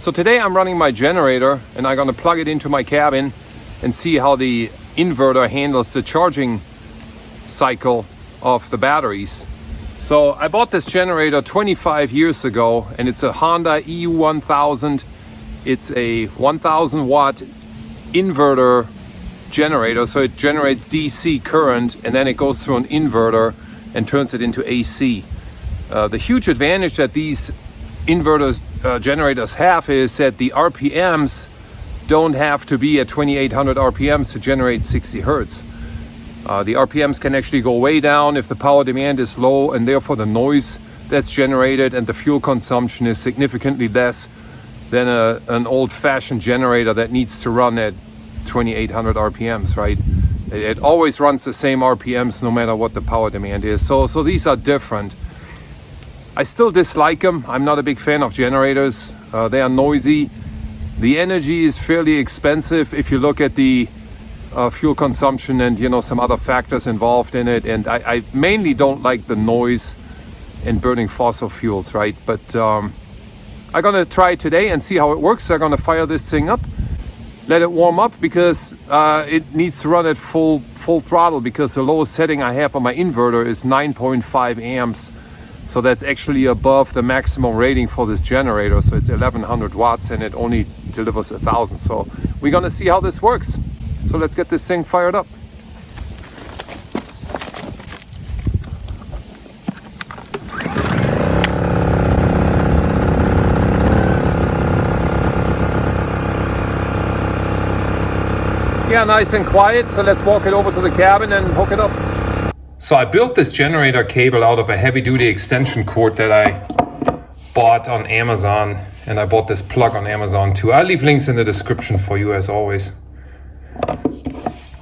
So today I'm running my generator and I'm gonna plug it into my cabin and see how the inverter handles the charging cycle of the batteries. So I bought this generator 25 years ago and it's a Honda EU1000. It's a 1000 watt inverter generator, so it generates DC current and then it goes through an inverter and turns it into AC. The huge advantage that these generators have is that the RPMs don't have to be at 2800 RPMs to generate 60 hertz. The RPMs can actually go way down if the power demand is low, and therefore the noise that's generated and the fuel consumption is significantly less than an old-fashioned generator that needs to run at 2800 RPMs, right? It always runs the same RPMs no matter what the power demand is. So these are different. I still dislike them. I'm not a big fan of generators. They are noisy. The energy is fairly expensive if you look at the fuel consumption and some other factors involved in it. And I mainly don't like the noise and burning fossil fuels, right? But I'm gonna try it today and see how it works. I'm gonna fire this thing up, let it warm up, because it needs to run at full throttle, because the lowest setting I have on my inverter is 9.5 amps. So that's actually above the maximum rating for this generator. So it's 1100 watts and it only delivers 1000. So we're gonna see how this works. So let's get this thing fired up. Yeah, nice and quiet. So let's walk it over to the cabin and hook it up. So I built this generator cable out of a heavy-duty extension cord that I bought on Amazon, and I bought this plug on Amazon too. I'll leave links in the description for you as always.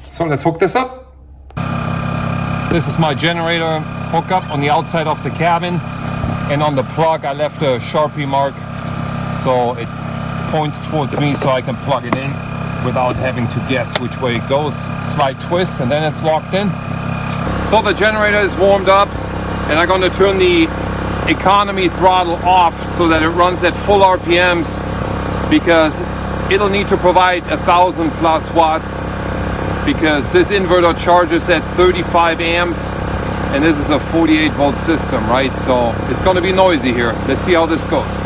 So let's hook this up. This is my generator hookup on the outside of the cabin, and on the plug I left a Sharpie mark so it points towards me so I can plug it in without having to guess which way it goes. Slight twist and then it's locked in. So the generator is warmed up and I'm going to turn the economy throttle off so that it runs at full RPMs, because it'll need to provide 1000 plus watts, because this inverter charges at 35 amps and this is a 48 volt system, right? So it's going to be noisy here. Let's see how this goes.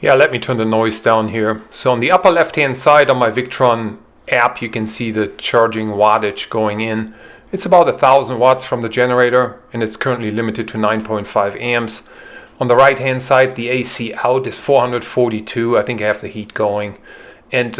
Yeah, let me turn the noise down here. So on the upper left hand side on my Victron app, you can see the charging wattage going in. It's about 1000 watts from the generator and it's currently limited to 9.5 amps. On the right hand side, the AC out is 442. I think I have the heat going. And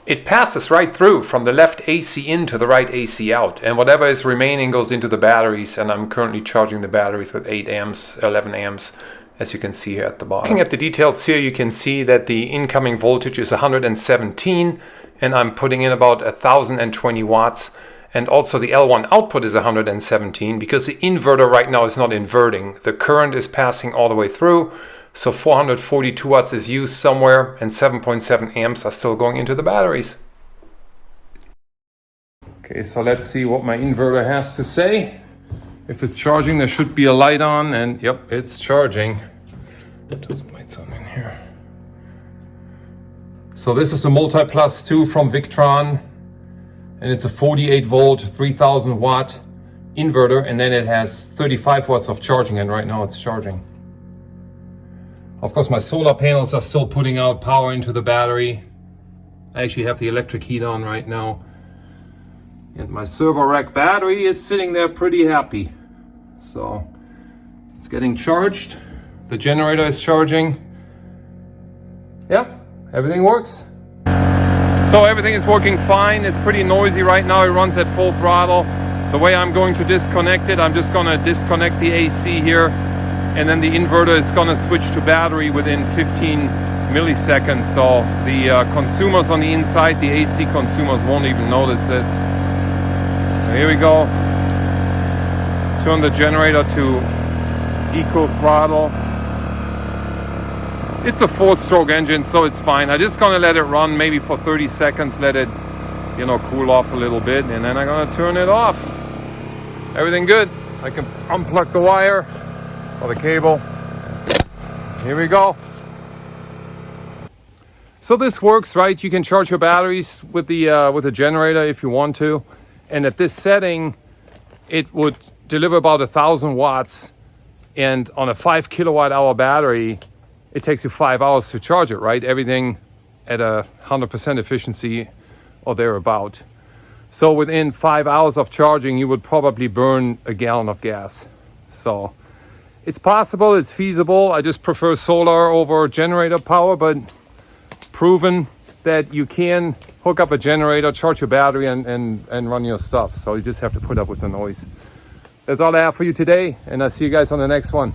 it passes right through from the left AC in to the right AC out. And whatever is remaining goes into the batteries, and I'm currently charging the batteries with 8 amps, 11 amps. As you can see here at the bottom. Looking at the details here, you can see that the incoming voltage is 117 and I'm putting in about 1020 watts. And also the L1 output is 117 because the inverter right now is not inverting. The current is passing all the way through. So 442 watts is used somewhere and 7.7 amps are still going into the batteries. Okay, so let's see what my inverter has to say. If it's charging, there should be a light on, and yep, it's charging. Put some lights on in here. So this is a Multi Plus 2 from Victron, and it's a 48 volt, 3000 watt inverter, and then it has 35 watts of charging, and right now it's charging. Of course, my solar panels are still putting out power into the battery. I actually have the electric heat on right now. And my server rack battery is sitting there pretty happy. So it's getting charged. The generator is charging. Yeah, everything works. So everything is working fine. It's pretty noisy right now. It runs at full throttle. The way I'm going to disconnect it, I'm just going to disconnect the AC here. And then the inverter is going to switch to battery within 15 milliseconds. So the consumers on the inside, the AC consumers, won't even notice this. Here we go. Turn the generator to eco throttle. It's a 4-stroke engine, so it's fine. I'm just gonna let it run maybe for 30 seconds, let it you know, cool off a little bit, and then I'm gonna turn it off. Everything good. I can unplug the wire or the cable. Here we go. So this works, right? You can charge your batteries with the generator if you want to, and at this setting, it would deliver about 1,000 watts. And on a 5 kilowatt hour battery, it takes you 5 hours to charge it, right? Everything at 100% efficiency or thereabout. So within 5 hours of charging, you would probably burn a gallon of gas. So it's possible, it's feasible. I just prefer solar over generator power, but proven that you can hook up a generator, charge your battery, and run your stuff. So you just have to put up with the noise. That's all I have for you today, and I'll see you guys on the next one.